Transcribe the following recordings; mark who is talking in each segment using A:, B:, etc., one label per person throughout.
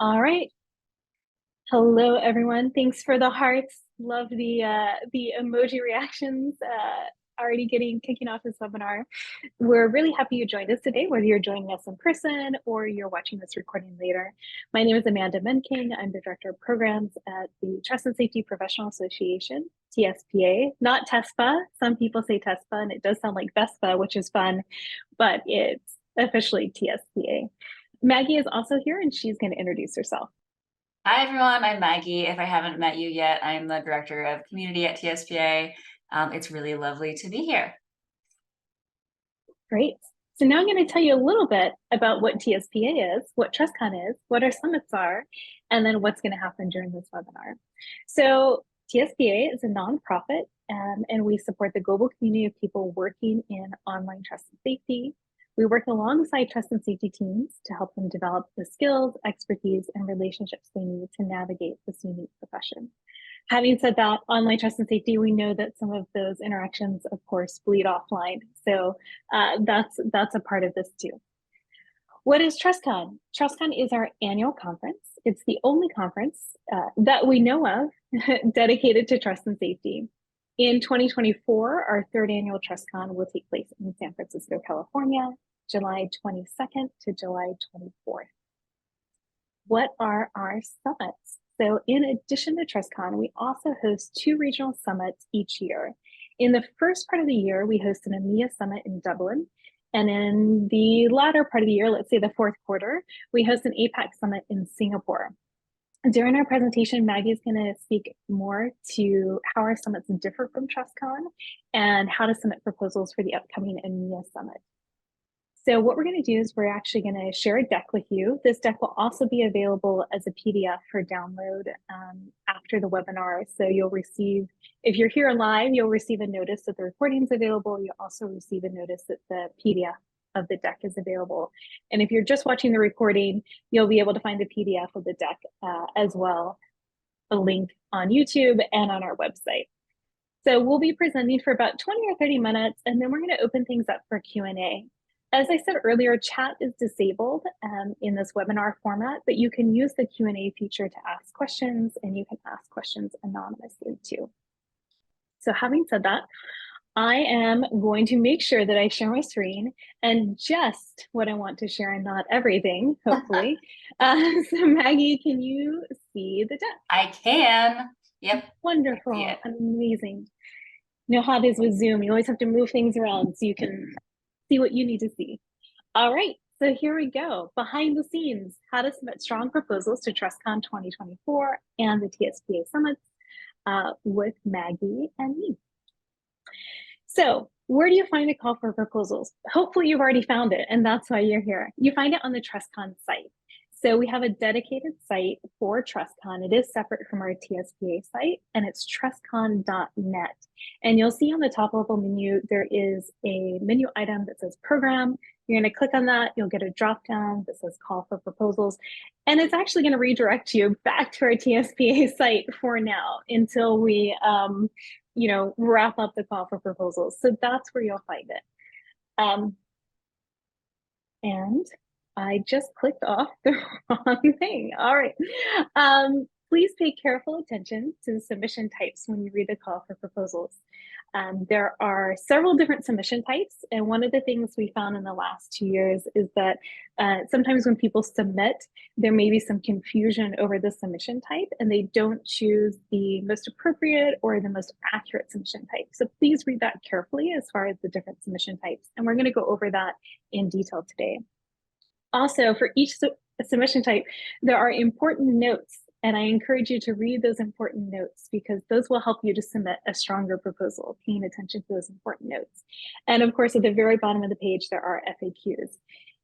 A: All right. Hello, everyone. Thanks for the hearts. Love the emoji reactions. Already kicking off this webinar. We're really happy you joined us today, whether you're joining us in person or you're watching this recording later. My name is Amanda Menking. I'm the Director of Programs at the Trust and Safety Professional Association, TSPA, not TSPA. Some people say TSPA, and it does sound like Vespa, which is fun, but it's officially TSPA. Maggie is also here, and she's going to introduce herself.
B: Hi, everyone. I'm Maggie. If I haven't met you yet, I'm the Director of Community at TSPA. It's really lovely to be here.
A: Great. So now I'm going to tell you a little bit about what TSPA is, what TrustCon is, what our summits are, and then what's going to happen during this webinar. So TSPA is a nonprofit, and we support the global community of people working in online trust and safety. We work alongside trust and safety teams to help them develop the skills, expertise, and relationships they need to navigate this unique profession. Having said that, online trust and safety, we know that some of those interactions, of course, bleed offline. So that's a part of this too. What is TrustCon? TrustCon is our annual conference. It's the only conference that we know of dedicated to trust and safety. In 2024, our third annual TrustCon will take place in San Francisco, California, July 22nd to July 24th. What are our summits? So in addition to TrustCon, we also host 2 regional summits each year. In the first part of the year, we host an EMEA summit in Dublin. And in the latter part of the year, let's say the fourth quarter, we host an APAC summit in Singapore. During our presentation, Maggie is going to speak more to how our summits differ from TrustCon and how to submit proposals for the upcoming EMEA summit. So what we're going to do is we're actually going to share a deck with you. This deck will also be available as a PDF for download after the webinar. So you'll receive, if you're here live, you'll receive a notice that the recording is available. You'll also receive a notice that the PDF of the deck is available. And if you're just watching the recording, you'll be able to find the PDF of the deck as well, a link on YouTube and on our website. So we'll be presenting for about 20 or 30 minutes, and then we're going to open things up for Q&A. As I said earlier, chat is disabled in this webinar format, but you can use the Q&A feature to ask questions, and you can ask questions anonymously too. So having said that, I am going to make sure that I share my screen and just what I want to share and not everything, hopefully. So Maggie, can you see the deck?
B: I can. Yep.
A: Wonderful. Amazing. You know how it is with Zoom. You always have to move things around so you can see what you need to see. All right, so here we go. Behind the scenes, how to submit strong proposals to TrustCon 2024 and the TSPA summits with Maggie and me. So where do you find a call for proposals? Hopefully you've already found it, and that's why you're here. You find it on the TrustCon site. So we have a dedicated site for TrustCon. It is separate from our TSPA site, and it's trustcon.net. And you'll see on the top level menu, there is a menu item that says program. You're going to click on that. You'll get a drop down that says call for proposals. And it's actually going to redirect you back to our TSPA site for now until we wrap up the call for proposals. So that's where you'll find it. And I just clicked off the wrong thing. All right. Please pay careful attention to the submission types when you read the call for proposals. There are several different submission types, and one of the things we found in the last 2 years is that sometimes when people submit, there may be some confusion over the submission type, and they don't choose the most appropriate or the most accurate submission type. So please read that carefully as far as the different submission types, and we're going to go over that in detail today. Also, for each submission type, there are important notes, and I encourage you to read those important notes because those will help you to submit a stronger proposal, paying attention to those important notes. And of course, at the very bottom of the page, there are FAQs.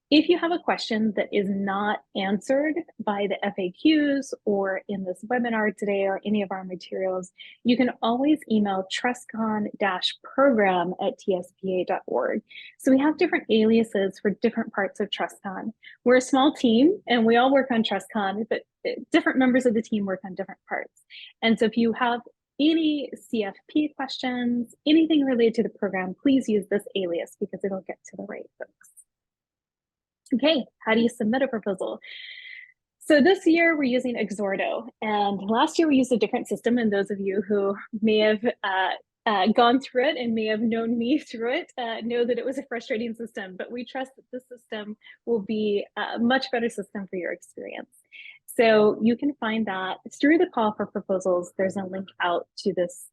A: If you have a question that is not answered by the FAQs or in this webinar today or any of our materials, you can always email trustcon-program@tspa.org. So we have different aliases for different parts of TrustCon. We're a small team and we all work on TrustCon, but different members of the team work on different parts. And so if you have any CFP questions, anything related to the program, please use this alias because it'll get to the right folks. Okay, how do you submit a proposal? So this year we're using Exordo, and last year we used a different system. And those of you who may have gone through it and may have known me through it know that it was a frustrating system, but we trust that this system will be a much better system for your experience. So you can find that through the call for proposals. There's a link out to this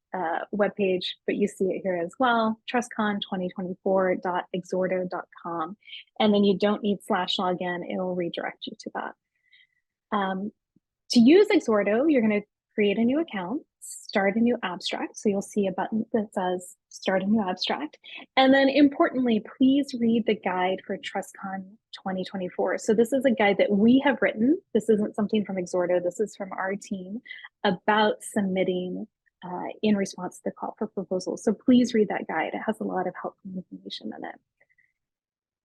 A: webpage, but you see it here as well, trustcon2024.exordo.com. And then you don't need /login, it will redirect you to that. To use Exordo, you're going to create a new account, start a new abstract. So you'll see a button that says start a new abstract. And then importantly, please read the guide for TrustCon 2024. So this is a guide that we have written. This isn't something from Exordo. This is from our team about submitting in response to the call for proposals. So please read that guide. It has a lot of helpful information in it.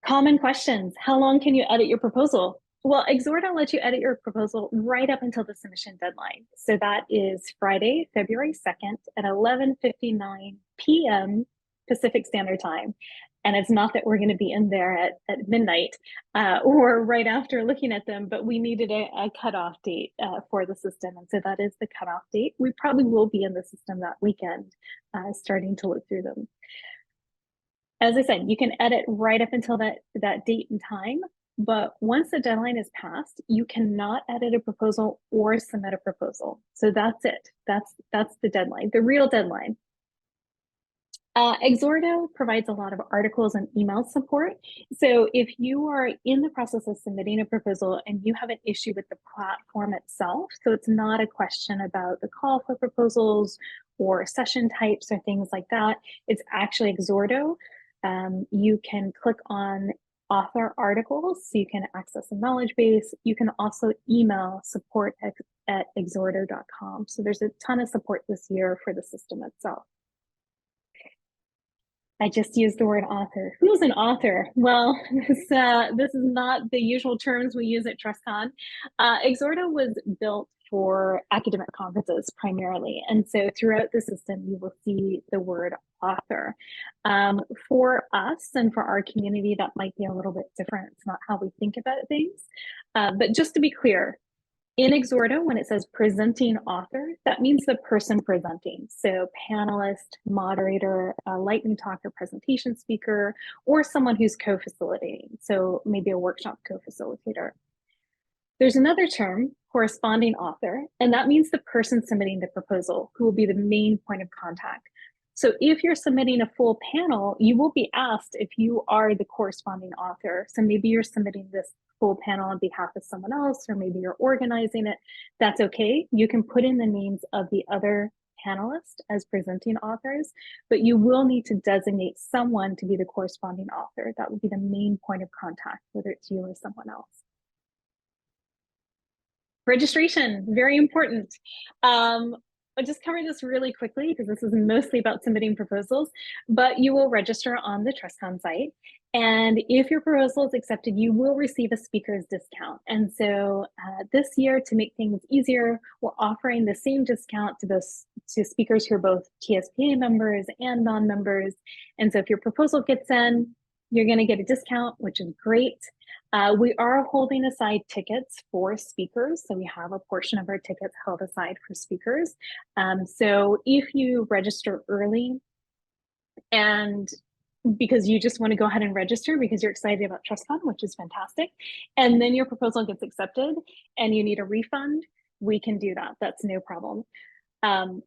A: Common questions. How long can you edit your proposal? Well, Exordo lets you edit your proposal right up until the submission deadline. So that is Friday, February 2nd at 11:59 p.m. Pacific Standard Time. And it's not that we're going to be in there at midnight or right after looking at them, but we needed a cutoff date for the system. And so that is the cutoff date. We probably will be in the system that weekend, starting to look through them. As I said, you can edit right up until that date and time, but once the deadline is passed, you cannot edit a proposal or submit a proposal. So that's it. That's the deadline, the real deadline. Exordo provides a lot of articles and email support. So if you are in the process of submitting a proposal and you have an issue with the platform itself, so it's not a question about the call for proposals or session types or things like that, it's actually Exordo. You can click on author articles, so you can access a knowledge base. You can also email support at exordo.com. So there's a ton of support this year for the system itself. I just used the word author. Who's an author? Well, this is not the usual terms we use at TrustCon. Exordo was built for academic conferences primarily. And so throughout the system, you will see the word author. For us and for our community, that might be a little bit different. It's not how we think about things. But just to be clear, in Exordo, when it says presenting author, that means the person presenting. So panelist, moderator, lightning talk or presentation speaker, or someone who's co-facilitating. So maybe a workshop co-facilitator. There's another term, corresponding author, and that means the person submitting the proposal, who will be the main point of contact. So if you're submitting a full panel, you will be asked if you are the corresponding author. So maybe you're submitting this full panel on behalf of someone else, or maybe you're organizing it. That's okay. You can put in the names of the other panelists as presenting authors, but you will need to designate someone to be the corresponding author. That will be the main point of contact, whether it's you or someone else. Registration, very important. I'll just cover this really quickly because this is mostly about submitting proposals, but you will register on the TrustCon site. And if your proposal is accepted, you will receive a speaker's discount. And so this year, to make things easier, we're offering the same discount to speakers who are both TSPA members and non-members. And so if your proposal gets in, you're going to get a discount, which is great. We are holding aside tickets for speakers. So we have a portion of our tickets held aside for speakers. So if you register early, and because you just want to go ahead and register because you're excited about TrustCon, which is fantastic, and then your proposal gets accepted and you need a refund, we can do that. That's no problem.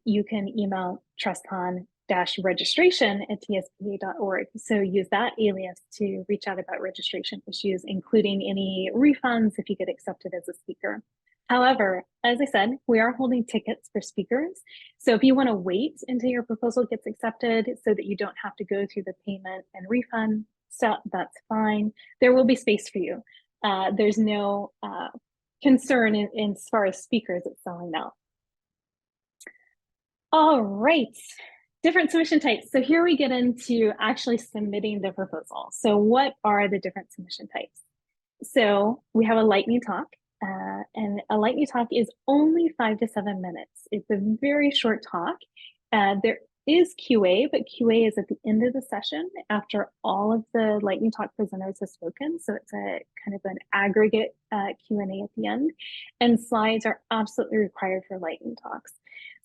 A: You can email TrustCon-registration@tspa.org. So use that alias to reach out about registration issues, including any refunds if you get accepted as a speaker. However, as I said, we are holding tickets for speakers. So if you want to wait until your proposal gets accepted so that you don't have to go through the payment and refund stuff, that's fine. There will be space for you. There's no concern in as far as speakers it's selling out. All right, different submission types. So here we get into actually submitting the proposal. So what are the different submission types? So we have a lightning talk, and a lightning talk is only 5 to 7 minutes. It's a very short talk. is QA, but QA is at the end of the session after all of the lightning talk presenters have spoken. So it's a kind of an aggregate Q&A at the end. And slides are absolutely required for lightning talks.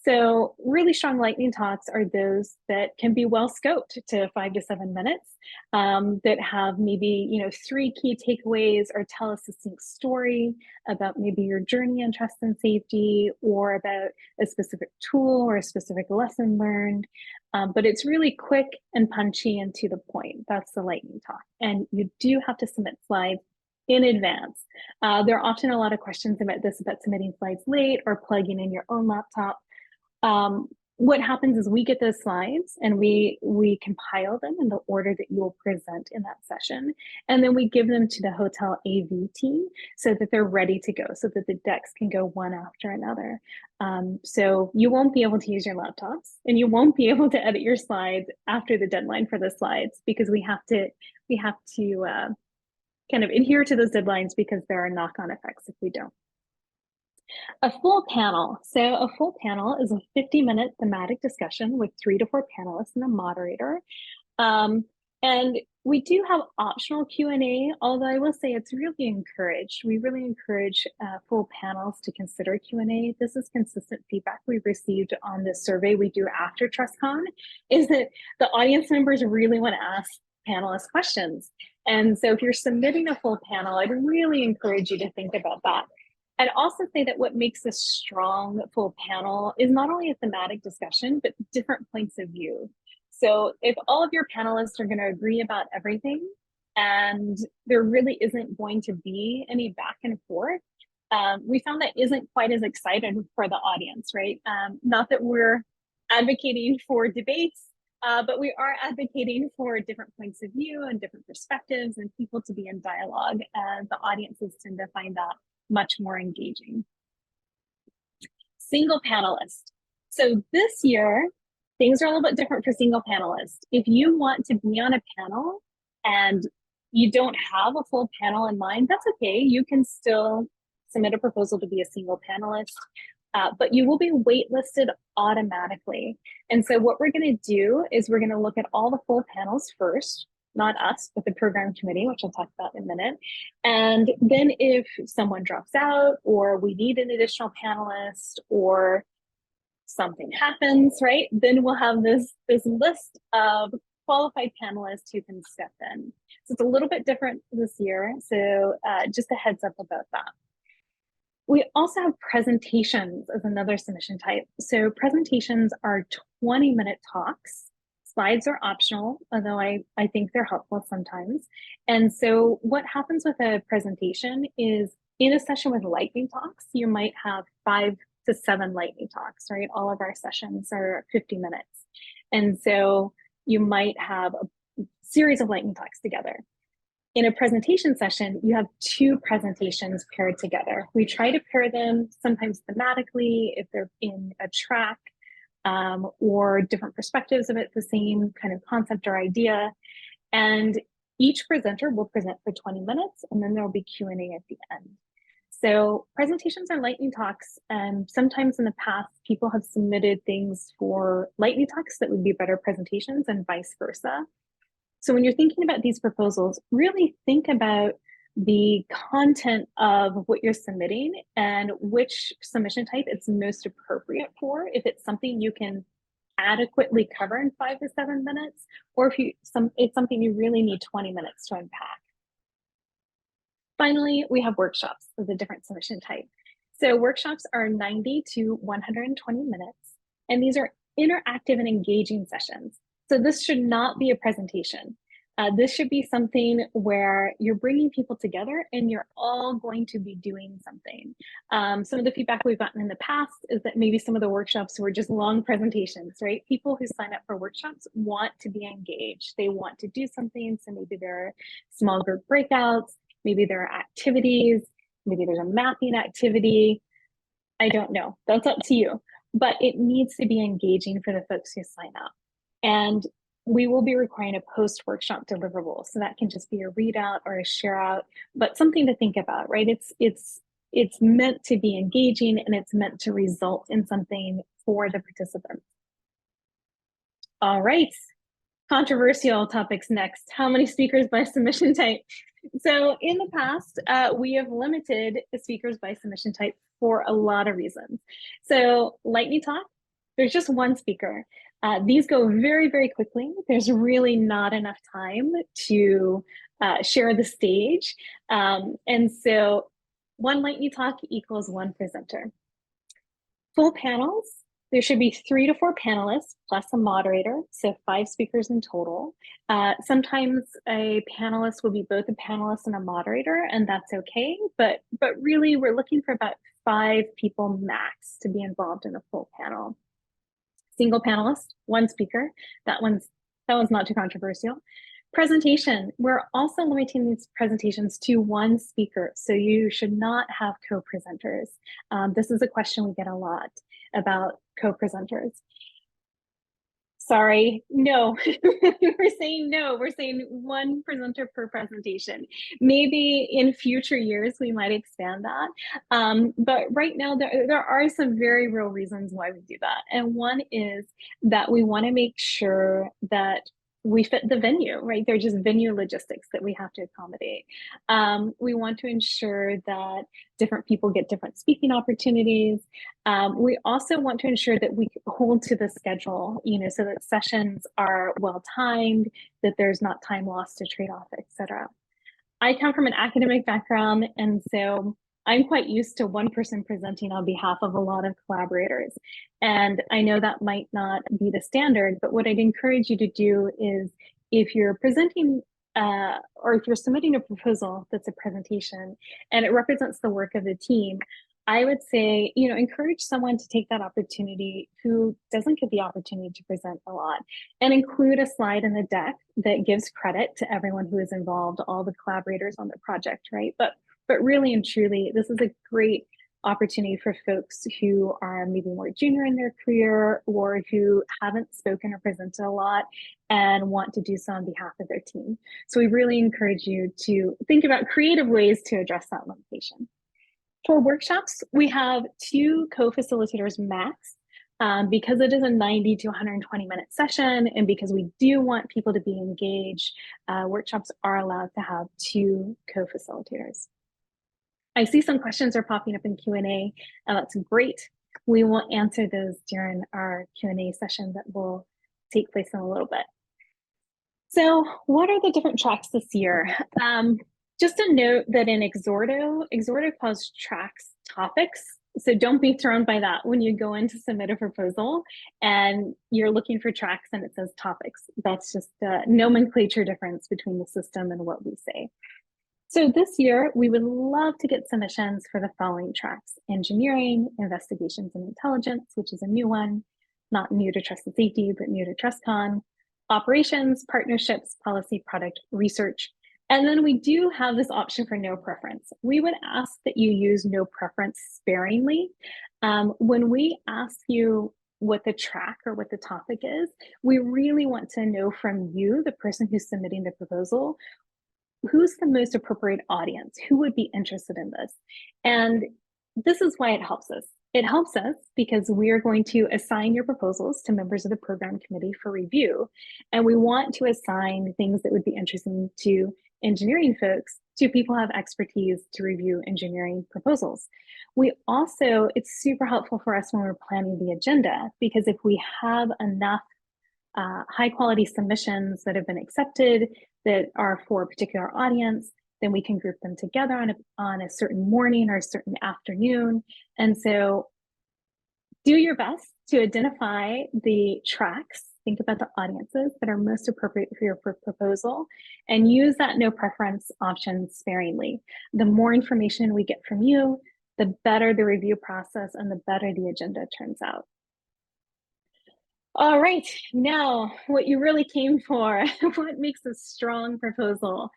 A: So really strong lightning talks are those that can be well scoped to 5 to 7 minutes, that have maybe 3 key takeaways or tell a succinct story about maybe your journey in trust and safety, or about a specific tool or a specific lesson learned. But it's really quick and punchy and to the point. That's the lightning talk. And you do have to submit slides in advance. There are often a lot of questions about this, about submitting slides late or plugging in your own laptop. What happens is we get those slides and we compile them in the order that you will present in that session. And then we give them to the hotel AV team so that they're ready to go, so that the decks can go one after another. So you won't be able to use your laptops and you won't be able to edit your slides after the deadline for the slides, because we have to kind of adhere to those deadlines, because there are knock-on effects if we don't. A full panel. So a full panel is a 50-minute thematic discussion with 3 to 4 panelists and a moderator. And we do have optional Q&A, although I will say it's really encouraged. We really encourage full panels to consider Q&A. This is consistent feedback we've received on this survey we do after TrustCon, is that the audience members really want to ask panelists questions. And so if you're submitting a full panel, I'd really encourage you to think about that. I'd also say that what makes a strong full panel is not only a thematic discussion, but different points of view. So if all of your panelists are going to agree about everything, and there really isn't going to be any back and forth, we found that isn't quite as exciting for the audience, right? Not that we're advocating for debates, but we are advocating for different points of view and different perspectives and people to be in dialogue. And the audiences tend to find that much more engaging. Single panelist. So this year, things are a little bit different for single panelists. If you want to be on a panel and you don't have a full panel in mind, that's okay. You can still submit a proposal to be a single panelist, but you will be waitlisted automatically. And so what we're going to do is we're going to look at all the full panels first, not us, but the program committee, which I'll talk about in a minute. And then if someone drops out, or we need an additional panelist, or something happens, right? Then we'll have this list of qualified panelists who can step in. So it's a little bit different this year. So just a heads up about that. We also have presentations as another submission type. So presentations are 20-minute talks. Slides are optional, although I think they're helpful sometimes. And so what happens with a presentation is, in a session with lightning talks, you might have 5 to 7 lightning talks, right? All of our sessions are 50 minutes. And so you might have a series of lightning talks together. In a presentation session, you have 2 presentations paired together. We try to pair them sometimes thematically, if they're in a track, or different perspectives of it, the same kind of concept or idea. And each presenter will present for 20 minutes, and then there will be Q&A at the end. So presentations are lightning talks, and sometimes in the past, people have submitted things for lightning talks that would be better presentations, and vice versa. So when you're thinking about these proposals, really think about the content of what you're submitting and which submission type it's most appropriate for. If it's something you can adequately cover in 5 to 7 minutes, or if it's something you really need 20 minutes to unpack. Finally, we have workshops as a different submission type. So workshops are 90 to 120 minutes, and these are interactive and engaging sessions. So this should not be a presentation. This should be something where you're bringing people together and you're all going to be doing something. Some of the feedback we've gotten in the past is that maybe some of the workshops were just long presentations, right? People who sign up for workshops want to be engaged. They want to do something. So maybe there are small group breakouts, maybe there are activities, maybe there's a mapping activity. I don't know. That's up to you. But it needs to be engaging for the folks who sign up. And we will be requiring a post-workshop deliverable. So that can just be a readout or a share out, but something to think about, right? It's meant to be engaging, and it's meant to result in something for the participants. All right. Controversial topics next. How many speakers by submission type? So in the past, we have limited the speakers by submission type for a lot of reasons. So lightning talk, there's just one speaker. These go very, very quickly. There's really not enough time to share the stage. And so one lightning talk equals one presenter. Full panels, there should be 3 to 4 panelists plus a moderator, so 5 speakers in total. Sometimes a panelist will be both a panelist and a moderator, and that's okay. But really, we're looking for about 5 people max to be involved in a full panel. Single panelist, 1 speaker. That one's not too controversial. Presentation, we're also limiting these presentations to 1 speaker, so you should not have co-presenters. This is a question we get a lot about co-presenters. Sorry, no, we're saying no, we're saying 1 presenter per presentation. Maybe in future years, we might expand that. But right now, there are some very real reasons why we do that. And one is that we wanna make sure that we fit the venue, right? They're just venue logistics that we have to accommodate. We want to ensure that different people get different speaking opportunities. We also want to ensure that we hold to the schedule, so that sessions are well timed, that there's not time lost to trade off, etc. I come from an academic background, and so I'm quite used to one person presenting on behalf of a lot of collaborators. And I know that might not be the standard, but what I'd encourage you to do is if you're presenting or if you're submitting a proposal that's a presentation and it represents the work of the team, I would say, encourage someone to take that opportunity who doesn't get the opportunity to present a lot and include a slide in the deck that gives credit to everyone who is involved, all the collaborators on the project, right? But really and truly, this is a great opportunity for folks who are maybe more junior in their career or who haven't spoken or presented a lot and want to do so on behalf of their team. So we really encourage you to think about creative ways to address that limitation. For workshops, we have 2 co-facilitators max because it is a 90 to 120-minute session, and because we do want people to be engaged, workshops are allowed to have 2 co-facilitators. I see some questions are popping up in Q&A, and that's great. We will answer those during our Q&A session that will take place in a little bit. So what are the different tracks this year? Just a note that in Exhorto calls tracks topics. So don't be thrown by that when you go in to submit a proposal and you're looking for tracks and it says topics. That's just a nomenclature difference between the system and what we say. So this year, we would love to get submissions for the following tracks: engineering, investigations and intelligence, which is a new one, not new to trust and safety, but new to TrustCon, operations, partnerships, policy, product, research. And then we do have this option for no preference. We would ask that you use no preference sparingly. When we ask you what the track or what the topic is, we really want to know from you, the person who's submitting the proposal, who's the most appropriate audience? Who would be interested in this? And this is why it helps us. It helps us because we are going to assign your proposals to members of the program committee for review. And we want to assign things that would be interesting to engineering folks to people who have expertise to review engineering proposals. We also, it's super helpful for us when we're planning the agenda, because if we have enough high quality submissions that have been accepted that are for a particular audience, then we can group them together on a certain morning or a certain afternoon. And so do your best to identify the tracks, think about the audiences that are most appropriate for your proposal, and use that no preference option sparingly. The more information we get from you, the better the review process and the better the agenda turns out. All right, now what you really came for, what makes a strong proposal?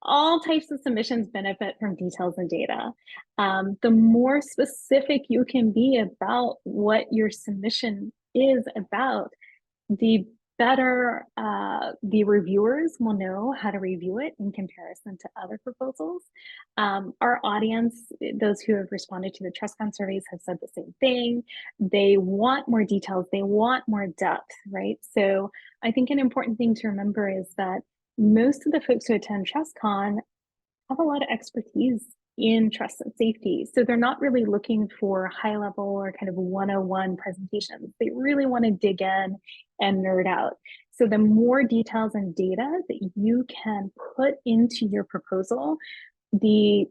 A: All types of submissions benefit from details and data. The more specific you can be about what your submission is about, the better the reviewers will know how to review it in comparison to other proposals. Our audience, those who have responded to the TrustCon surveys, have said the same thing. They want more details, they want more depth, right? So I think an important thing to remember is that most of the folks who attend TrustCon have a lot of expertise in trust and safety. So they're not really looking for high level or kind of 101 presentations. They really want to dig in and nerd out. So the more details and data that you can put into your proposal, the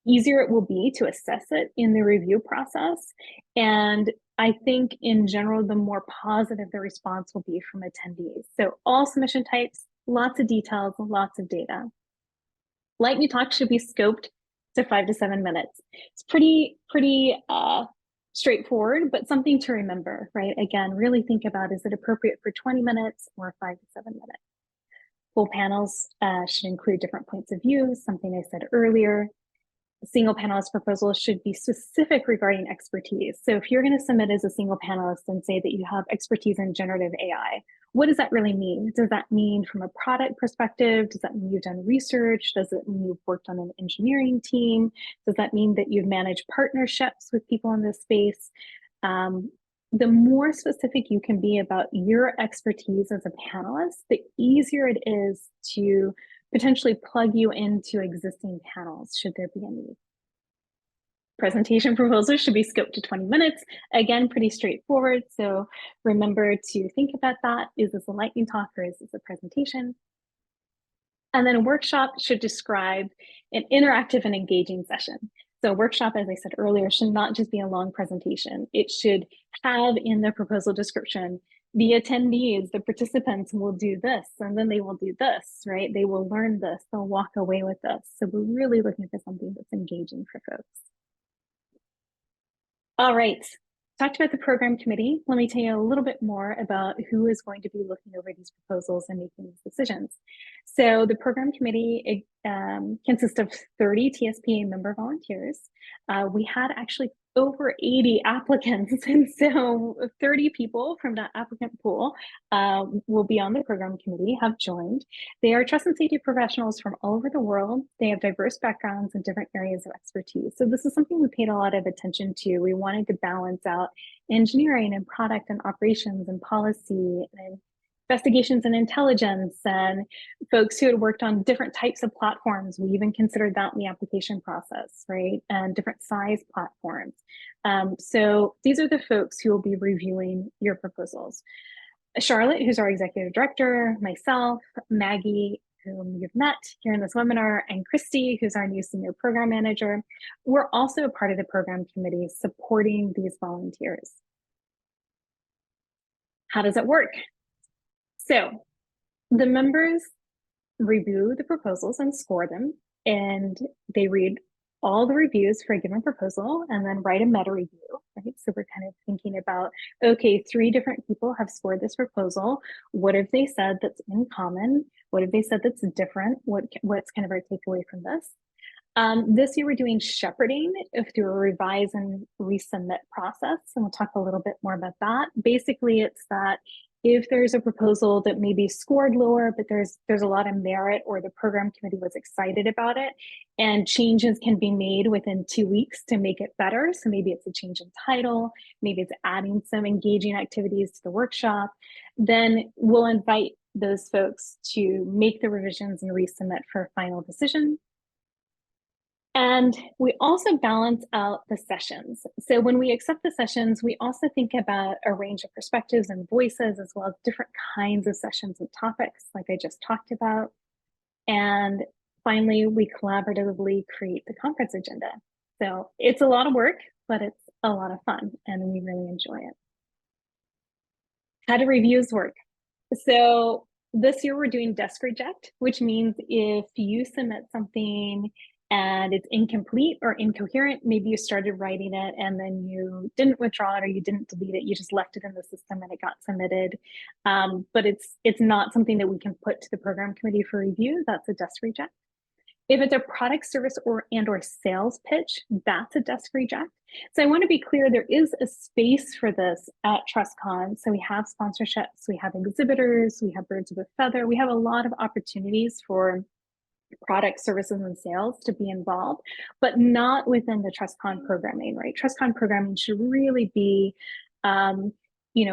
A: easier it will be to assess it in the review process. And I think in general, the more positive the response will be from attendees. So all submission types, lots of details, lots of data. Lightning talk should be scoped to 5 to 7 minutes. It's pretty straightforward, but something to remember, right? Again, really think about, is it appropriate for 20 minutes or 5 to 7 minutes? Full panels should include different points of view, something I said earlier. Single panelist proposals should be specific regarding expertise. So if you're going to submit as a single panelist and say that you have expertise in generative AI, what does that really mean? Does that mean from a product perspective? Does that mean you've done research? Does it mean you've worked on an engineering team? Does that mean that you've managed partnerships with people in this space? The more specific you can be about your expertise as a panelist, the easier it is to potentially plug you into existing panels should there be a need. Presentation proposals should be scoped to 20 minutes. Again, pretty straightforward. So remember to think about that. Is this a lightning talk or is this a presentation? And then a workshop should describe an interactive and engaging session. So a workshop, as I said earlier, should not just be a long presentation. It should have in the proposal description, the attendees, the participants will do this, and then they will do this, right? They will learn this, they'll walk away with this. So we're really looking for something that's engaging for folks. All right, talked about the program committee. Let me tell you a little bit more about who is going to be looking over these proposals and making these decisions. So the program committee consists of 30 TSPA member volunteers. We had actually over 80 applicants, and so 30 people from that applicant pool will be on the program committee, have joined. They are trust and safety professionals from all over the world. They have diverse backgrounds in different areas of expertise. So this is something we paid a lot of attention to. We wanted to balance out engineering and product and operations and policy and investigations and intelligence, and folks who had worked on different types of platforms. We even considered that in the application process, right? And different size platforms. So these are the folks who will be reviewing your proposals. Charlotte, who's our executive director, myself, Maggie, whom you've met here in this webinar, and Christy, who's our new senior program manager. We're also a part of the program committee supporting these volunteers. How does it work? So the members review the proposals and score them, and they read all the reviews for a given proposal and then write a meta review, right? So we're kind of thinking about, okay, 3 different people have scored this proposal. What have they said that's in common? What have they said that's different? What's kind of our takeaway from this? This year we're doing shepherding through a revise and resubmit process, and we'll talk a little bit more about that. Basically, it's that if there's a proposal that may be scored lower, but there's a lot of merit, or the program committee was excited about it, and changes can be made within 2 weeks to make it better. So maybe it's a change in title, maybe it's adding some engaging activities to the workshop, then we'll invite those folks to make the revisions and resubmit for a final decision. And we also balance out the sessions. So when we accept the sessions, we also think about a range of perspectives and voices, as well as different kinds of sessions and topics, like I just talked about. And finally, we collaboratively create the conference agenda. So it's a lot of work, but it's a lot of fun, and we really enjoy it. How do reviews work? So this year we're doing desk reject, which means if you submit something and it's incomplete or incoherent, maybe you started writing it and then you didn't withdraw it or you didn't delete it, you just left it in the system and it got submitted. But it's not something that we can put to the program committee for review. That's a desk reject. If it's a product, service, or sales pitch, that's a desk reject. So I want to be clear, there is a space for this at TrustCon. So we have sponsorships, we have exhibitors, we have birds of a feather, we have a lot of opportunities for product, services, and sales to be involved, but not within the TrustCon programming, right? TrustCon programming should really be,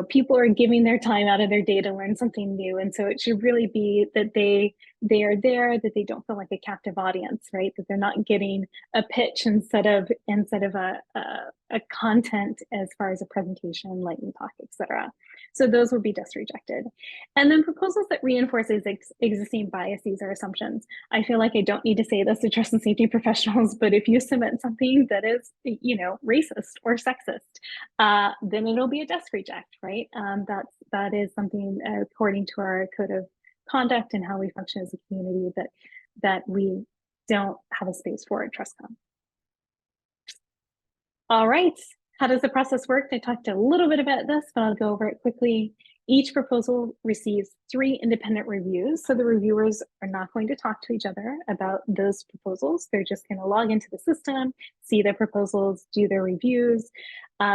A: people are giving their time out of their day to learn something new. And so it should really be that they are there, that they don't feel like a captive audience, right? That they're not getting a pitch instead of a content as far as a presentation, lightning talk, etc. So those would be just rejected. And then proposals that reinforces existing biases or assumptions. I feel like I don't need to say this to trust and safety professionals, but if you submit something that is, racist or sexist, then it'll be a desk reject, right? That is something according to our code of conduct and how we function as a community that we don't have a space for at TrustCon. All right, how does the process work? I talked a little bit about this, but I'll go over it quickly. Each proposal receives 3 independent reviews. So the reviewers are not going to talk to each other about those proposals. They're just going to log into the system, see the proposals, do their reviews.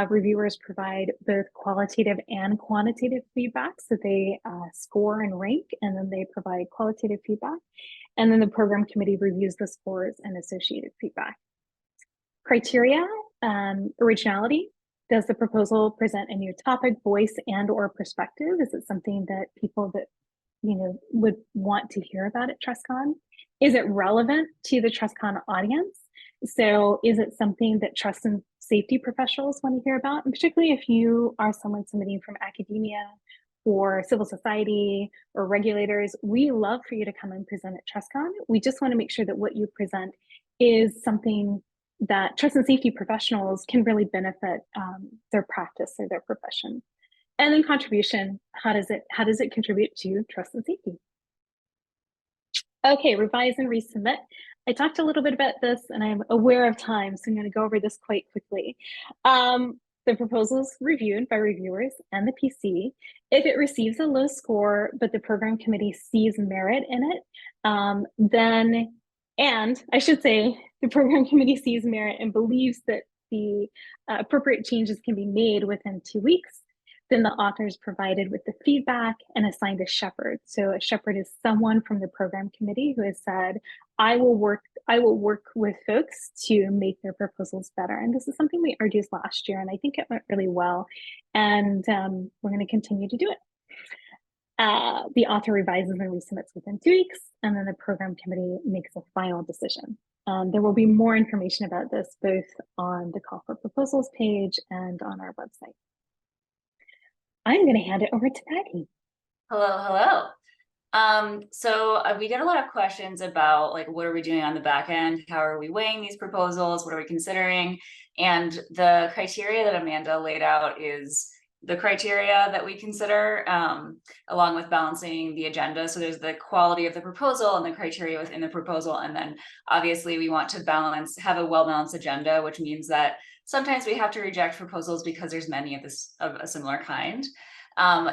A: Reviewers provide both qualitative and quantitative feedback. So they score and rank, and then they provide qualitative feedback. And then the program committee reviews the scores and associated feedback. Criteria, originality. Does the proposal present a new topic, voice, and or perspective? Is it something that people that would want to hear about at TrustCon? Is it relevant to the TrustCon audience? So is it something that trust and safety professionals want to hear about? And particularly if you are someone submitting from academia or civil society or regulators, we love for you to come and present at TrustCon. We just want to make sure that what you present is something that trust and safety professionals can really benefit their practice or their profession. And then contribution, how does it contribute to trust and safety? Okay, revise and resubmit. I talked a little bit about this and I'm aware of time, so I'm going to go over this quite quickly. The proposal is reviewed by reviewers and the PC. If it receives a low score, but the program committee sees merit in it, then, and I should say, the program committee sees merit and believes that the appropriate changes can be made within 2 weeks, then the author is provided with the feedback and assigned a shepherd. So a shepherd is someone from the program committee who has said, I will work with folks to make their proposals better. And this is something we argued last year, and I think it went really well. And we're going to continue to do it. The author revises and resubmits within 2 weeks, and then the program committee makes a final decision. There will be more information about this both on the call for proposals page and on our website. I'm going to hand it over to Maggie.
B: Hello. So we get a lot of questions about what are we doing on the back end? How are we weighing these proposals? What are we considering? And the criteria that Amanda laid out is the criteria that we consider, along with balancing the agenda. So there's the quality of the proposal and the criteria within the proposal. And then obviously we want to have a well-balanced agenda, which means that sometimes we have to reject proposals because there's many of a similar kind.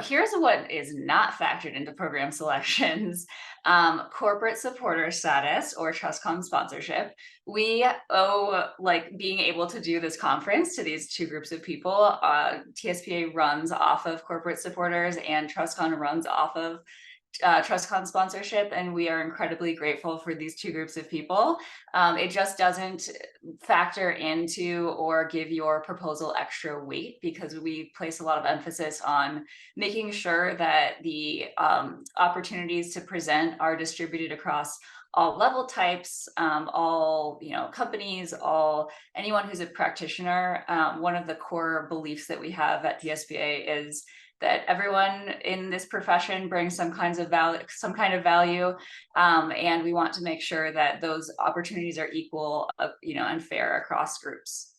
B: Here's what is not factored into program selections. Corporate supporter status or TrustCon sponsorship. We owe being able to do this conference to these 2 groups of people. TSPA runs off of corporate supporters and TrustCon runs off of TrustCon sponsorship, and we are incredibly grateful for these 2 groups of people. It just doesn't factor into or give your proposal extra weight because we place a lot of emphasis on making sure that the opportunities to present are distributed across all level types, all companies, anyone who's a practitioner. One of the core beliefs that we have at TSPA is that everyone in this profession brings some kind of value, and we want to make sure that those opportunities are equal, and fair across groups.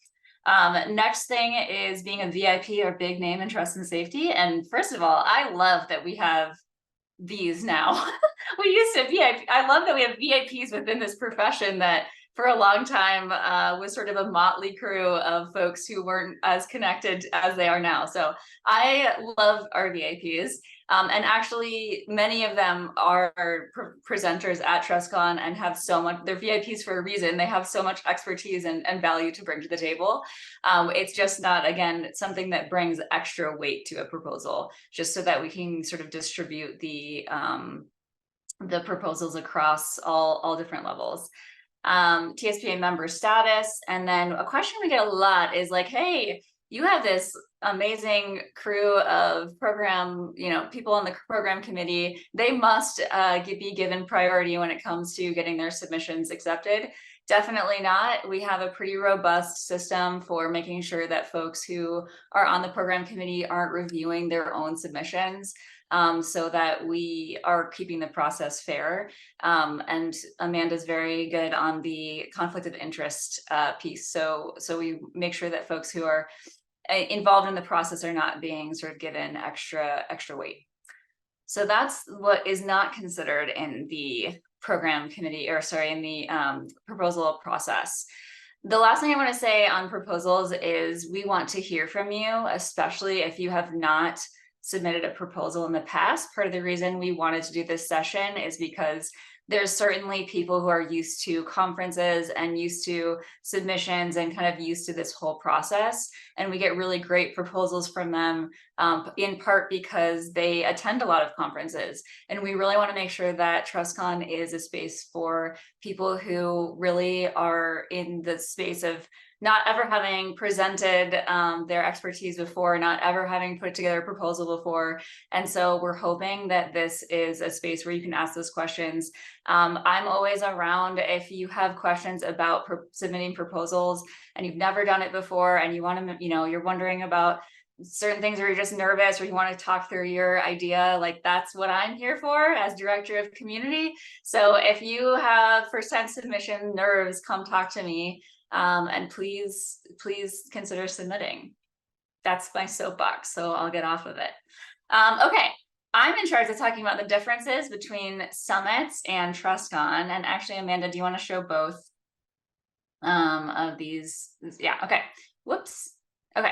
B: Next thing is being a VIP or big name in trust and safety. And first of all, I love that we have these now. We used to VIP. I love that we have VIPs within this profession that for a long time was sort of a motley crew of folks who weren't as connected as they are now. So I love our VIPs. And actually, many of them are presenters at TrustCon and have so much, they're VIPs for a reason. They have so much expertise and value to bring to the table. It's just not, again, something that brings extra weight to a proposal, just so that we can sort of distribute the proposals across all different levels. TSPA member status. And then a question we get a lot is like, hey, you have this amazing crew of program, people on the program committee. They must be given priority when it comes to getting their submissions accepted. Definitely not. We have a pretty robust system for making sure that folks who are on the program committee aren't reviewing their own submissions. So that we are keeping the process fair. And Amanda's very good on the conflict of interest piece. So we make sure that folks who are involved in the process are not being sort of given extra weight. So that's what is not considered in the program committee, or sorry, in the proposal process. The last thing I want to say on proposals is we want to hear from you, especially if you have not submitted a proposal in the past. Part of the reason we wanted to do this session is because there's certainly people who are used to conferences and used to submissions and kind of used to this whole process. And we get really great proposals from them, in part because they attend a lot of conferences. And we really want to make sure that TrustCon is a space for people who really are in the space of not ever having presented their expertise before, not ever having put together a proposal before. And so we're hoping that this is a space where you can ask those questions. I'm always around if you have questions about submitting proposals and you've never done it before and you want to, you're wondering about certain things, or you're just nervous, or you want to talk through your idea, like that's what I'm here for as director of community. So if you have first-time submission nerves, come talk to me. And please consider submitting. That's my soapbox, so I'll get off of it. Okay, I'm in charge of talking about the differences between summits and TrustCon. And actually, Amanda, do you want to show both of these? Yeah, okay. Whoops. Okay.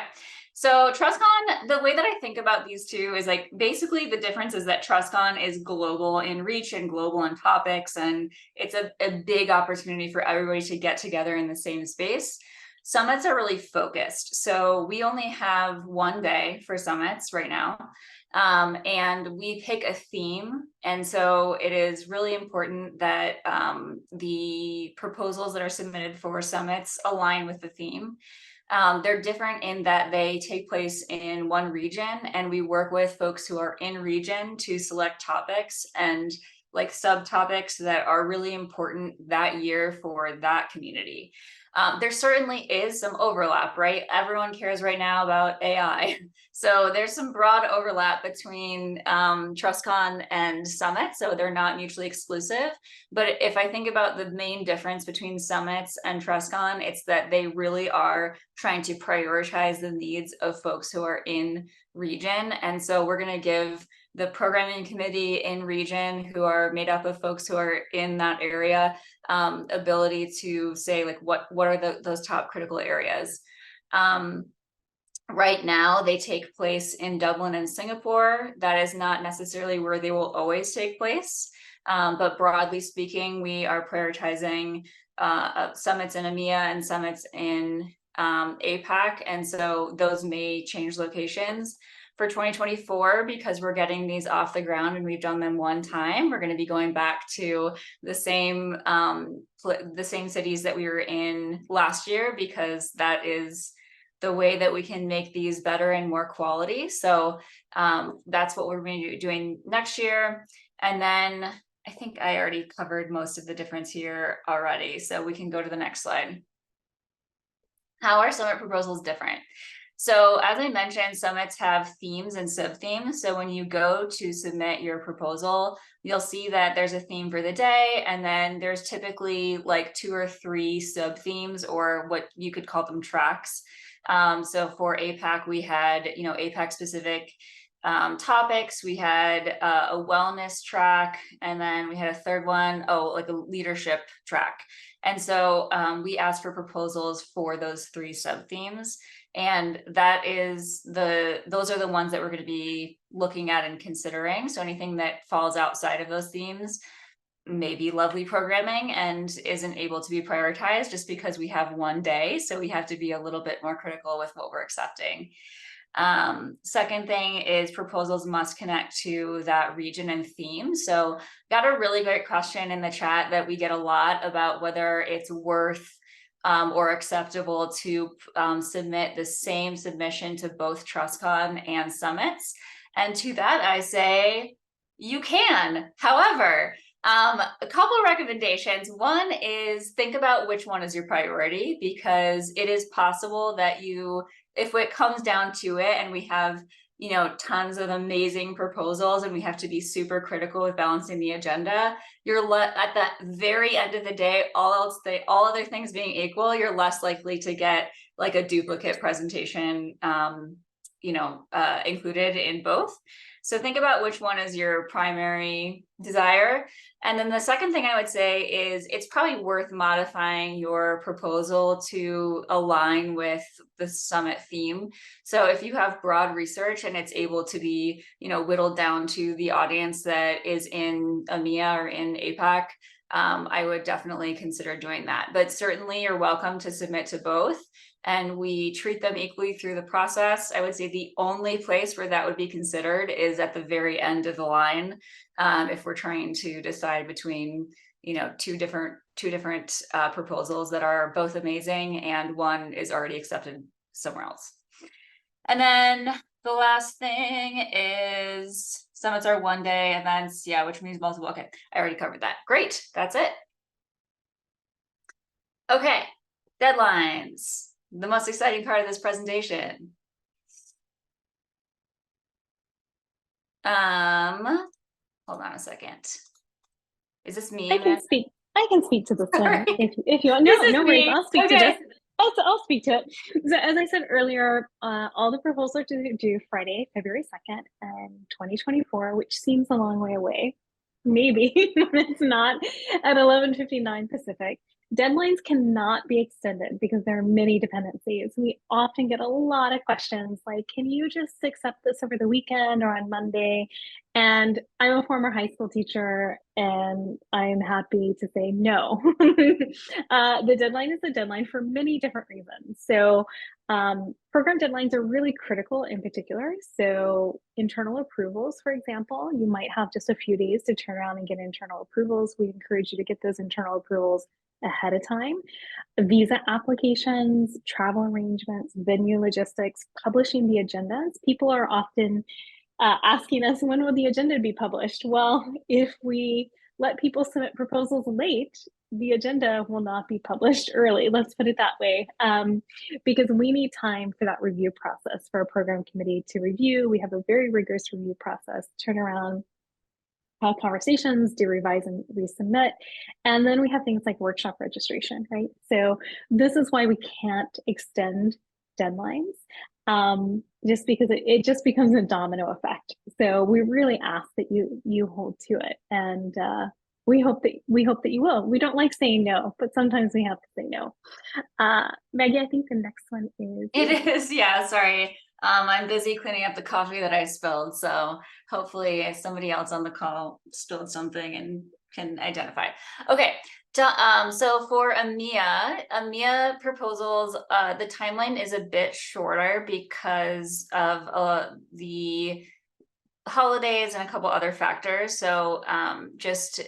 B: So TrustCon, the way that I think about these two is like, basically the difference is that TrustCon is global in reach and global in topics, and it's a big opportunity for everybody to get together in the same space. Summits are really focused. So we only have one day for summits right now, and we pick a theme. And so it is really important that the proposals that are submitted for summits align with the theme. They're different in that they take place in one region, and we work with folks who are in region to select topics and like subtopics that are really important that year for that community. There certainly is some overlap, right? Everyone cares right now about AI. So there's some broad overlap between TrustCon and Summit, so they're not mutually exclusive. But if I think about the main difference between summits and TrustCon, it's that they really are trying to prioritize the needs of folks who are in region. And so we're going to give the programming committee in region, who are made up of folks who are in that area, ability to say like what are those top critical areas. Right now they take place in Dublin and Singapore. That is not necessarily where they will always take place, but broadly speaking, we are prioritizing summits in EMEA and summits in APAC, and so those may change locations. For 2024, because we're getting these off the ground and we've done them one time, we're going to be going back to the same cities that we were in last year, because that is the way that we can make these better and more quality. So that's what we're going to be doing next year. And then I think I already covered most of the difference here already, so we can go to the next slide. How are summit proposals different? So as I mentioned, summits have themes and sub-themes. So when you go to submit your proposal, you'll see that there's a theme for the day, and then there's typically like 2 or 3 sub-themes, or what you could call them tracks. So for APAC, we had, APAC specific topics. We had a wellness track, and then we had a third one, like a leadership track. And so we asked for proposals for those 3 sub themes. And those are the ones that we're going to be looking at and considering. So anything that falls outside of those themes may be lovely programming and isn't able to be prioritized just because we have one day. So we have to be a little bit more critical with what we're accepting. Second thing is proposals must connect to that region and theme. So got a really great question in the chat that we get a lot about whether it's worth or acceptable to submit the same submission to both TrustCon and summits. And to that, I say, you can. However, a couple of recommendations. One is think about which one is your priority, because it is possible that if it comes down to it and we have tons of amazing proposals and we have to be super critical with balancing the agenda, you're at the very end of the day, all other things being equal, you're less likely to get like a duplicate presentation included in both. So think about which one is your primary desire. And then the second thing I would say is it's probably worth modifying your proposal to align with the summit theme. So if you have broad research and it's able to be, whittled down to the audience that is in EMEA or in APAC, I would definitely consider doing that. But certainly you're welcome to submit to both, and we treat them equally through the process. I would say the only place where that would be considered is at the very end of the line, if we're trying to decide between two different proposals that are both amazing and one is already accepted somewhere else. And then the last thing is summits are one-day events, which means multiple. Okay, I already covered that. Great, that's it. Okay, deadlines. The most exciting part of this presentation. Hold on a second. Is this me?
A: I can speak to this one if you want. No worries. I'll speak to this. I'll speak to it. So as I said earlier, all the proposals are due Friday, February 2nd, and 2024, which seems a long way away. Maybe when it's not at 11:59 Pacific. Deadlines cannot be extended because there are many dependencies. We often get a lot of questions like, can you just accept this over the weekend or on Monday? And I'm a former high school teacher, and I'm happy to say no. The deadline is a deadline for many different reasons. So program deadlines are really critical in particular. So internal approvals, for example, you might have just a few days to turn around and get internal approvals. We encourage you to get those internal approvals ahead of time. Visa applications, travel arrangements, venue logistics, publishing the agendas. People are often asking us, when will the agenda be published? Well, if we let people submit proposals late, the agenda will not be published early. Let's put it that way, because we need time for that review process for a program committee to review. We have a very rigorous review process, turn around, have conversations, do revise and resubmit. And then we have things like workshop registration, right? So this is why we can't extend deadlines, just because it just becomes a domino effect. So we really ask that you hold to it, and we hope that you will. We don't like saying no, but sometimes we have to say no. Maggie, I think the next one is.
B: It is, yeah. Sorry, I'm busy cleaning up the coffee that I spilled. So hopefully somebody else on the call spilled something and can identify. Okay. So for EMEA proposals, the timeline is a bit shorter because of the holidays and a couple other factors. So just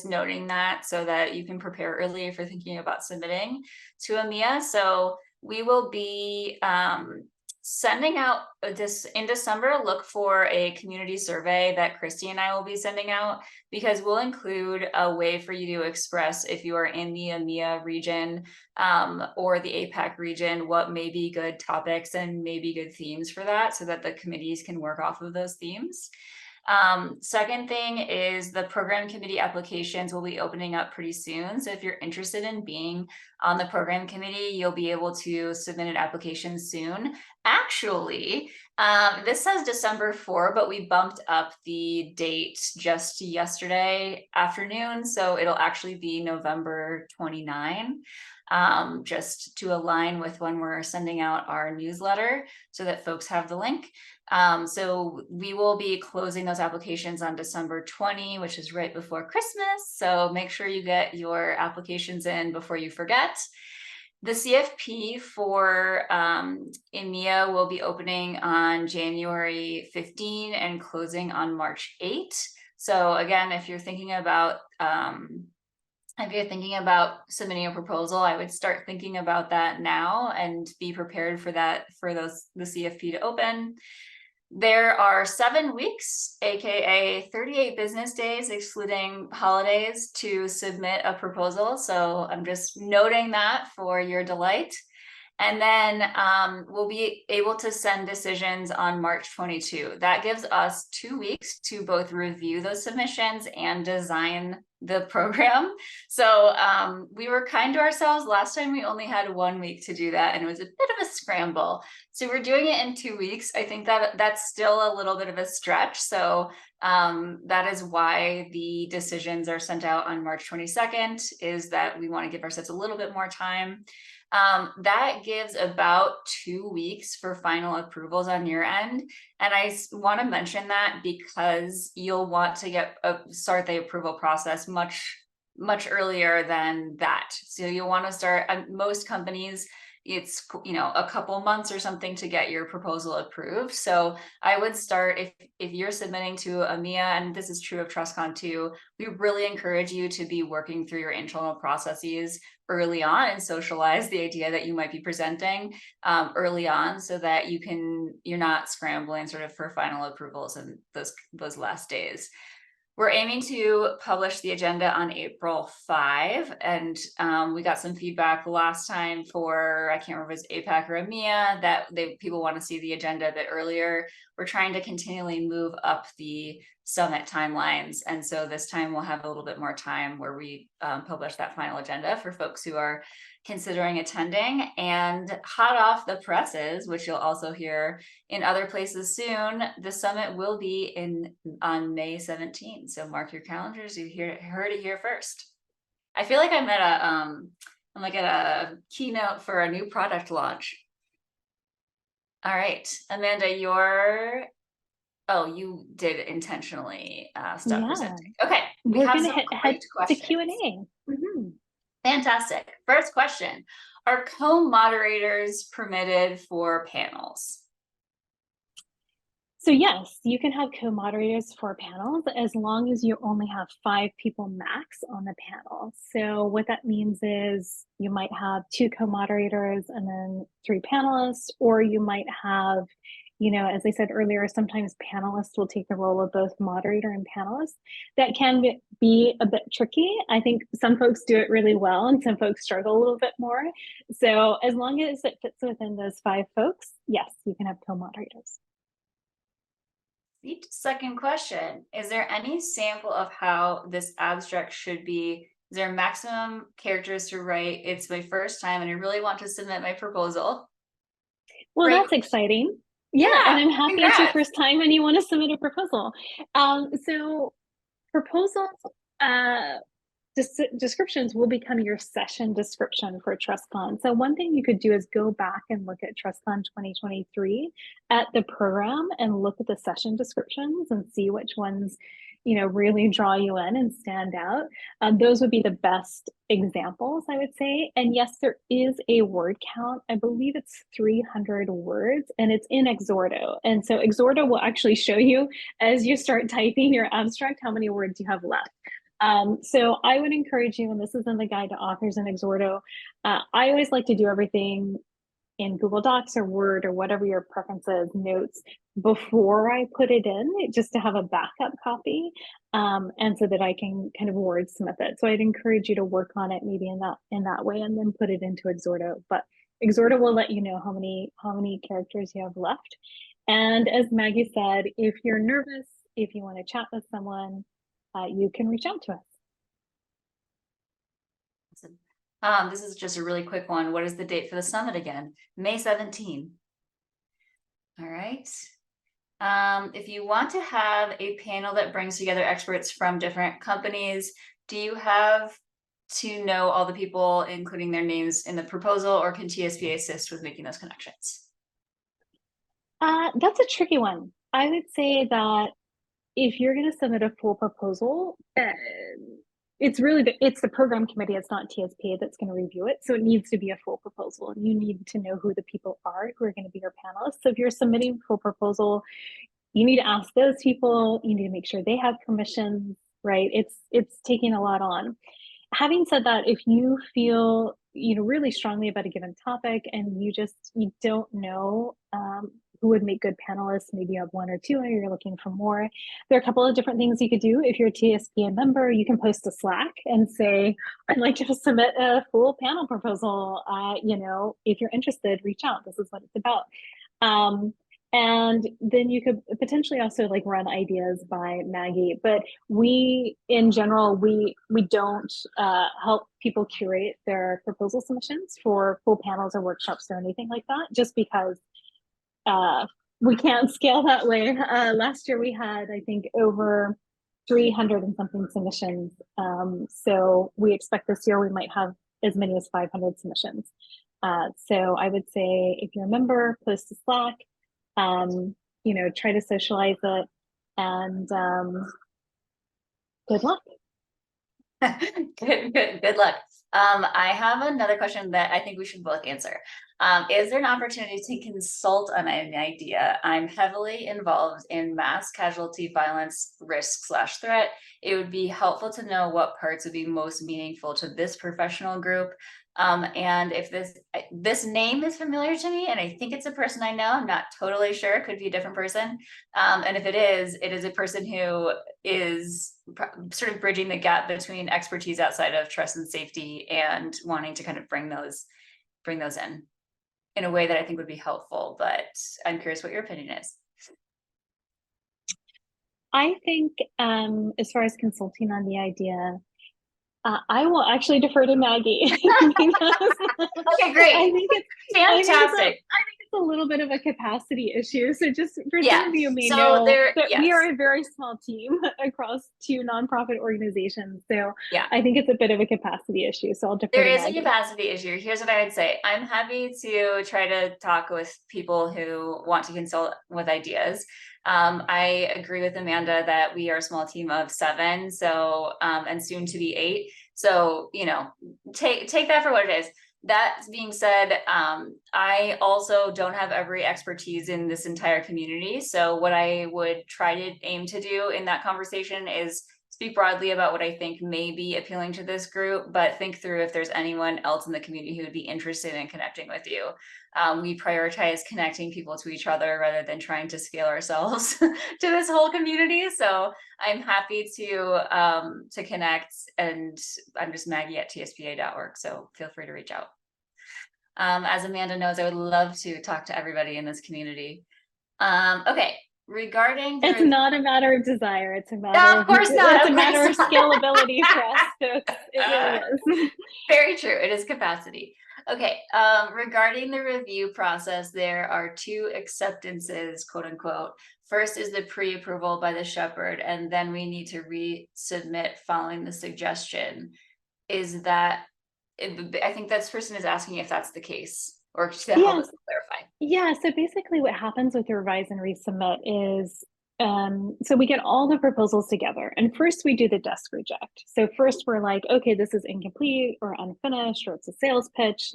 B: noting that so that you can prepare early if you're thinking about submitting to EMEA. So we will be sending out this in December. Look for a community survey that Christy and I will be sending out, because we'll include a way for you to express if you are in the EMEA region or the APAC region, what may be good topics and maybe good themes for that, so that the committees can work off of those themes. Second thing is the program committee applications will be opening up pretty soon. So if you're interested in being on the program committee, you'll be able to submit an application soon. Actually, this says December 4, but we bumped up the date just yesterday afternoon. So it'll actually be November 29, just to align with when we're sending out our newsletter so that folks have the link. So we will be closing those applications on December 20, which is right before Christmas. So make sure you get your applications in before you forget. The CFP for EMEA will be opening on January 15 and closing on March 8. So again, if you're thinking about submitting a proposal, I would start thinking about that now and be prepared for that, the CFP to open. There are 7 weeks, aka 38 business days, excluding holidays, to submit a proposal. So I'm just noting that for your delight. And then we'll be able to send decisions on March 22. That gives us 2 weeks to both review those submissions and design the program. So we were kind to ourselves. Last time we only had 1 week to do that, and it was a bit of a scramble. So we're doing it in 2 weeks. I think that that's still a little bit of a stretch. So that is why the decisions are sent out on March 22nd, is that we want to give ourselves a little bit more time. That gives about 2 weeks for final approvals on your end. And I want to mention that because you'll want to start the approval process much earlier than that. So you'll want to start, most companies, it's, a couple months or something to get your proposal approved. So I would start, if you're submitting to EMEA, and this is true of TrustCon too, we really encourage you to be working through your internal processes early on and socialize the idea that you might be presenting early on, so that you're not scrambling sort of for final approvals in those last days. We're aiming to publish the agenda on April 5, and we got some feedback last time for, I can't remember if it's APAC or EMEA, that people want to see the agenda a bit earlier. We're trying to continually move up the summit timelines, and so this time we'll have a little bit more time where we publish that final agenda for folks who are considering attending. And hot off the presses, which you'll also hear in other places soon, the summit will be on May 17th. So mark your calendars. You heard it here first. I feel like I'm at a keynote for a new product launch. All right, Amanda, you did intentionally stop presenting. Okay,
A: we're going to head to Q&A.
B: Fantastic. First question: are co-moderators permitted for panels?
A: So yes, you can have co-moderators for panels as long as you only have 5 people max on the panel. So what that means is you might have 2 co-moderators and then 3 panelists, or you might have, as I said earlier, sometimes panelists will take the role of both moderator and panelist. That can be a bit tricky. I think some folks do it really well and some folks struggle a little bit more. So as long as it fits within those 5 folks, yes, you can have co-moderators.
B: Second question: is there any sample of how this abstract should be? Is there maximum characters to write? It's my first time and I really want to submit my proposal.
A: Well, that's exciting. Yeah, and I'm happy it's your first time and you want to submit a proposal. So proposals, descriptions will become your session description for TrustCon. So one thing you could do is go back and look at TrustCon 2023 at the program and look at the session descriptions and see which ones really draw you in and stand out. Those would be the best examples, I would say. And yes, there is a word count. I believe it's 300 words and it's in Exhorto. And so Exhorto will actually show you as you start typing your abstract how many words you have left. So I would encourage you, and this is in the guide to authors in Exhorto, I always like to do everything in Google Docs or Word or whatever your preference is, notes, before I put it in, just to have a backup copy, and so that I can kind of wordsmith it. So I'd encourage you to work on it maybe in that way and then put it into Exhorto. But Exhorto will let you know how many characters you have left. And as Maggie said, if you're nervous, if you want to chat with someone, you can reach out to us.
B: This is just a really quick one. What is the date for the summit again? May 17th. All right. If you want to have a panel that brings together experts from different companies, do you have to know all the people, including their names in the proposal, or can TSPA assist with making those connections?
A: That's a tricky one. I would say that if you're going to submit a full proposal, it's the program committee, it's not TSPA that's going to review it. So it needs to be a full proposal, and you need to know who the people are who are going to be your panelists. So if you're submitting a full proposal, you need to ask those people, you need to make sure they have permissions, right? It's taking a lot on. Having said that, if you feel really strongly about a given topic and you don't know who would make good panelists, maybe you have one or two and you're looking for more, there are a couple of different things you could do. If you're a TSPA member, you can post a Slack and say, I'd like to submit a full panel proposal. If you're interested, reach out. This is what it's about. And then you could potentially also run ideas by Maggie, but in general, we don't help people curate their proposal submissions for full panels or workshops or anything like that, just because we can't scale that way. Last year we had, I think, over 300 and something submissions. So we expect this year we might have as many as 500 submissions. So I would say if you're a member, post to Slack, try to socialize it, and good luck.
B: Good luck. I have another question that I think we should both answer. Is there an opportunity to consult on an idea? I'm heavily involved in mass casualty violence risk/threat. It would be helpful to know what parts would be most meaningful to this professional group. And if this name is familiar to me, and I think it's a person I know, I'm not totally sure, it could be a different person. And if it is a person who is sort of bridging the gap between expertise outside of trust and safety and wanting to kind of bring those in a way that I think would be helpful. But I'm curious what your opinion is.
A: I think as far as consulting on the idea, I will actually defer to Maggie.
B: Okay, great.
A: I think it's
B: fantastic.
A: I think it's a little bit of a capacity issue. So just for some of you may know that we are a very small team across 2 nonprofit organizations. So I think it's a bit of a capacity issue. So I'll defer to Maggie.
B: There is a capacity issue. Here's what I would say. I'm happy to try to talk with people who want to consult with ideas. I agree with Amanda that we are a small team of 7, so and soon to be 8. So take that for what it is. That being said, I also don't have every expertise in this entire community. So what I would try to aim to do in that conversation is speak broadly about what I think may be appealing to this group, but think through if there's anyone else in the community who would be interested in connecting with you. We prioritize connecting people to each other rather than trying to scale ourselves to this whole community. So I'm happy to connect, and I'm just Maggie at tspa.org. So feel free to reach out. As Amanda knows, I would love to talk to everybody in this community. Okay. Regarding
A: it's not a matter of desire, it's a matter
B: of course not.
A: It's a matter of scalability for us. So it really is.
B: Very true. It is capacity. Okay. Regarding the review process, there are 2 acceptances, quote unquote. First is the pre-approval by the shepherd, and then we need to resubmit following the suggestion. Is that, I think that person is asking if that's the case. Or just to help us clarify.
A: Yeah, so basically what happens with the Revise and Resubmit is, so we get all the proposals together, and first we do the desk reject. So first we're like, okay, this is incomplete or unfinished, or it's a sales pitch,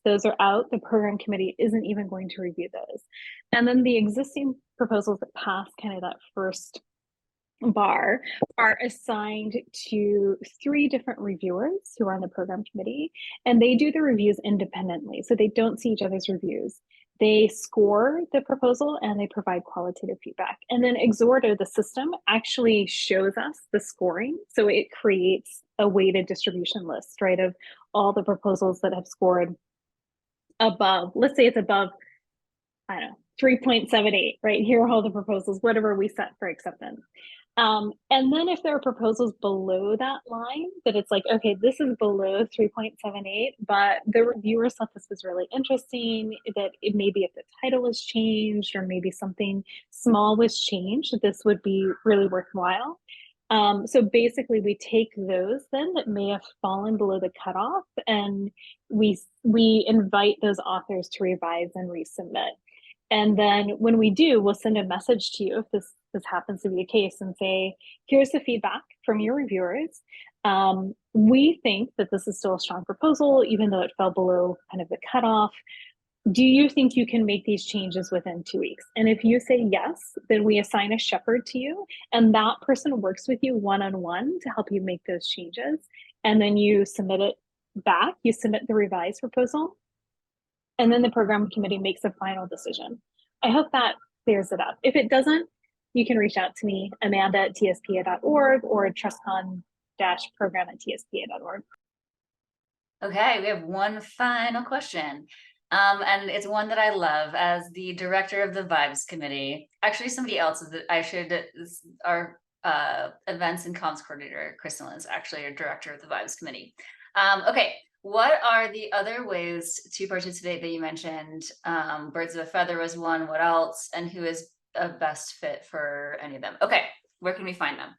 A: those are out. The program committee isn't even going to review those. And then the existing proposals that pass kind of that first bar are assigned to 3 different reviewers who are on the program committee, and they do the reviews independently. So they don't see each other's reviews. They score the proposal and they provide qualitative feedback. And then Exhorto, the system, actually shows us the scoring. So it creates a weighted distribution list, right, of all the proposals that have scored above, let's say it's above, I don't know, 3.78, right? Here are all the proposals, whatever we set for acceptance. And then if there are proposals below that line, that it's like, okay, this is below 3.78, but the reviewers thought this was really interesting, that it maybe if the title was changed or maybe something small was changed, this would be really worthwhile. So basically we take those then that may have fallen below the cutoff, and we invite those authors to revise and resubmit. And then when we do, we'll send a message to you if this happens to be a case and say, here's the feedback from your reviewers. We think that this is still a strong proposal, even though it fell below kind of the cutoff. Do you think you can make these changes within 2 weeks? And if you say yes, then we assign a shepherd to you, and that person works with you one-on-one to help you make those changes. And then you submit it back, you submit the revised proposal, and then the program committee makes a final decision. I hope that clears it up. If it doesn't, you can reach out to me, Amanda at TSPA.org, or TrustCon-program at TSPA.org.
B: Okay, we have one final question. And it's one that I love as the director of the Vibes Committee. Actually, somebody else is our events and comms coordinator, Crystal, is actually our director of the Vibes Committee. Okay, what are the other ways to participate that you mentioned? Birds of a feather was one. What else? And who is a best fit for any of them? Okay, where can we find them?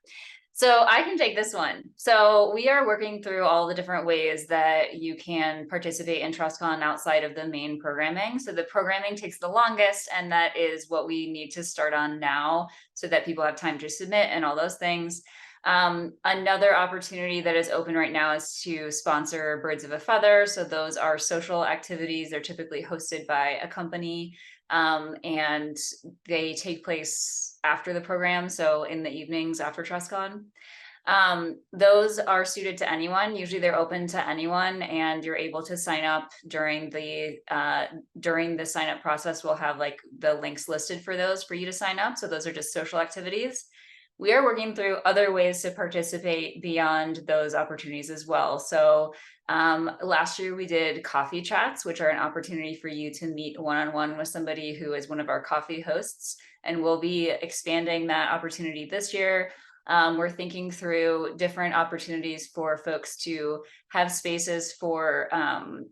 B: So I can take this one. So we are working through all the different ways that you can participate in TrustCon outside of the main programming. So the programming takes the longest, and that is what we need to start on now so that people have time to submit and all those things. Another opportunity that is open right now is to sponsor Birds of a Feather. So those are social activities. They're typically hosted by a company, and they take place after the program, so in the evenings after TrustCon. Those are suited to anyone. Usually they're open to anyone, and you're able to sign up during the sign up process. We'll have like the links listed for those for you to sign up. So those are just social activities. We are working through other ways to participate beyond those opportunities as well. So last year we did coffee chats, which are an opportunity for you to meet one-on-one with somebody who is one of our coffee hosts. And we'll be expanding that opportunity this year. We're thinking through different opportunities for folks to have spaces for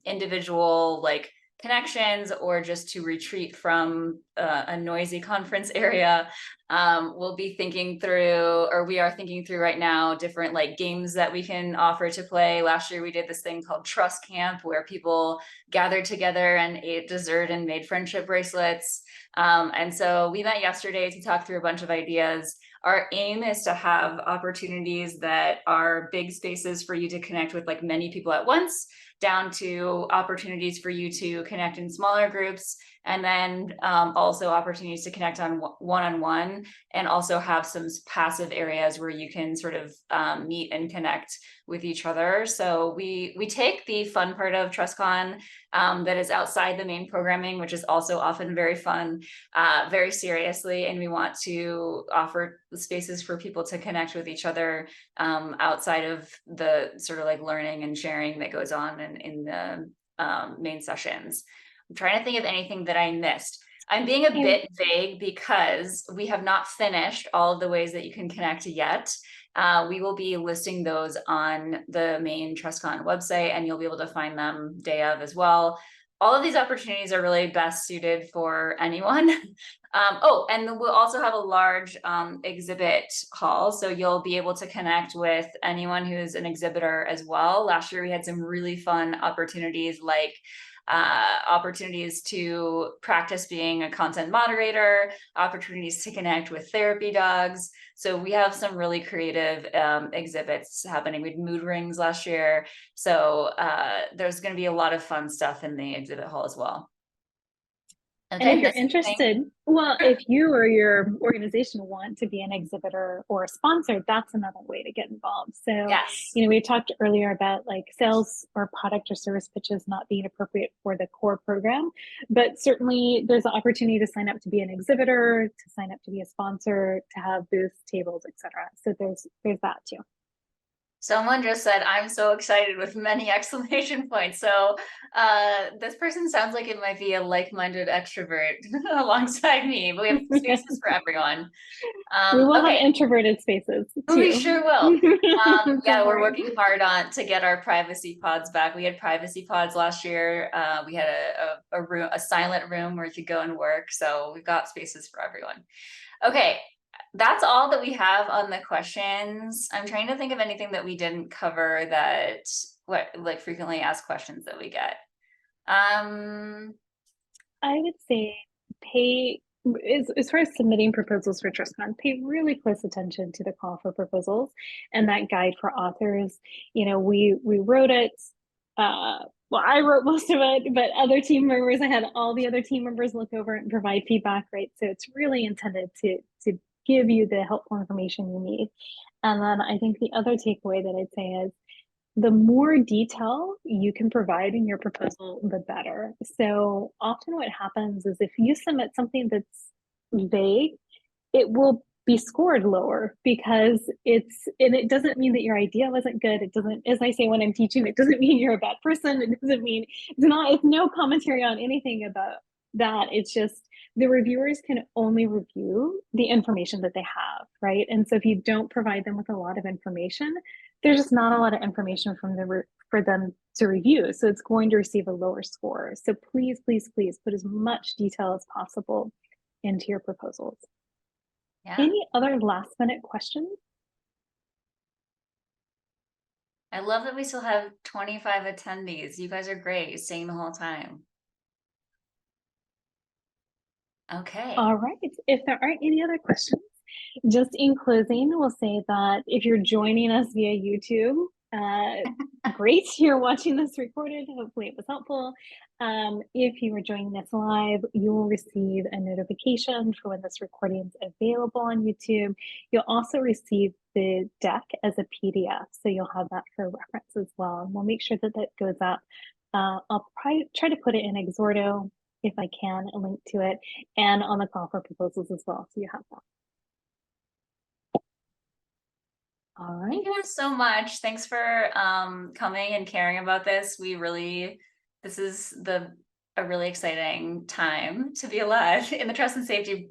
B: individual like connections, or just to retreat from a noisy conference area. We'll be thinking through, or we are thinking through right now, different like games that we can offer to play. Last year we did this thing called Trust Camp, where people gathered together and ate dessert and made friendship bracelets. And so we met yesterday to talk through a bunch of ideas. Our aim is to have opportunities that are big spaces for you to connect with like many people at once, down to opportunities for you to connect in smaller groups, and then also opportunities to connect on one-on-one, and also have some passive areas where you can sort of meet and connect with each other. So we take the fun part of TrustCon that is outside the main programming, which is also often very fun, very seriously, and we want to offer spaces for people to connect with each other outside of the sort of like learning and sharing that goes on in the main sessions. I'm trying to think of anything that I missed. I'm being a bit vague because we have not finished all of the ways that you can connect yet. We will be listing those on the main TrustCon website, and you'll be able to find them day of as well. All of these opportunities are really best suited for anyone. Oh, and we'll also have a large exhibit hall, so you'll be able to connect with anyone who's an exhibitor as well. Last year we had some really fun opportunities, like opportunities to practice being a content moderator, opportunities to connect with therapy dogs. So we have some really creative exhibits happening. We had mood rings last year. So there's going to be a lot of fun stuff in the exhibit hall as well.
A: And if you're interested, well, if you or your organization want to be an exhibitor or a sponsor, that's another way to get involved. So,
B: yes,
A: you know, we talked earlier about like sales or product or service pitches not being appropriate for the core program, but certainly there's an opportunity to sign up to be an exhibitor, to sign up to be a sponsor, to have booths, tables, etc. So there's that too.
B: Someone just said, I'm so excited with many exclamation points. So this person sounds like it might be a like-minded extrovert alongside me, but we have spaces for everyone.
A: We will have
B: Okay,
A: introverted spaces
B: we
A: too.
B: sure will. Yeah,
A: Don't
B: we're
A: worry.
B: working hard on to get our privacy pods back. We had privacy pods last year. We had a room, a silent room where you could go and work. So we've got spaces for everyone. Okay, that's all that we have on the questions. I'm trying to think of anything that we didn't cover that like frequently asked questions that we get.
A: I would say pay, as far as submitting proposals for TrustCon, pay really close attention to the call for proposals and that guide for authors. You know, we wrote it. Well, I wrote most of it, but other team members, I had all the other team members look over it and provide feedback, right? So it's really intended to give you the helpful information you need. And then I think the other takeaway that I'd say is the more detail you can provide in your proposal, the better. So often what happens is if you submit something that's vague, it will be scored lower because and it doesn't mean that your idea wasn't good. It doesn't, as I say when I'm teaching, it doesn't mean you're a bad person. It doesn't mean it's no commentary on anything about that. It's just the reviewers can only review the information that they have, right? And so if you don't provide them with a lot of information, there's just not a lot of information for them to review. So it's going to receive a lower score. So please, please, please put as much detail as possible into your proposals.
B: Yeah.
A: Any other last minute questions?
B: I love that we still have 25 attendees. You guys are great. You're staying the whole time. Okay.
A: All right. If there aren't any other questions, just in closing, we'll say that if you're joining us via YouTube, great, you're watching this recorded. Hopefully it was helpful. If you are joining us live, you will receive a notification for when this recording is available on YouTube. You'll also receive the deck as a PDF, so you'll have that for reference as well. And we'll make sure that that goes up. I'll try to put it in Exhorto if I can, a link to it, and on the call for proposals as well, so you have that. All right.
B: Thank you so much. Thanks for coming and caring about this. This is a really exciting time to be alive in the trust and safety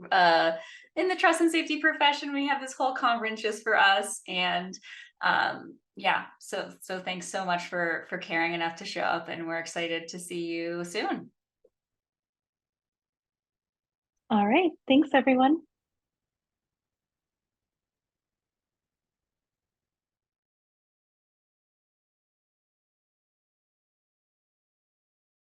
B: profession. We have this whole conference just for us, and yeah, so thanks so much for caring enough to show up, and we're excited to see you soon.
A: All right. Thanks, everyone.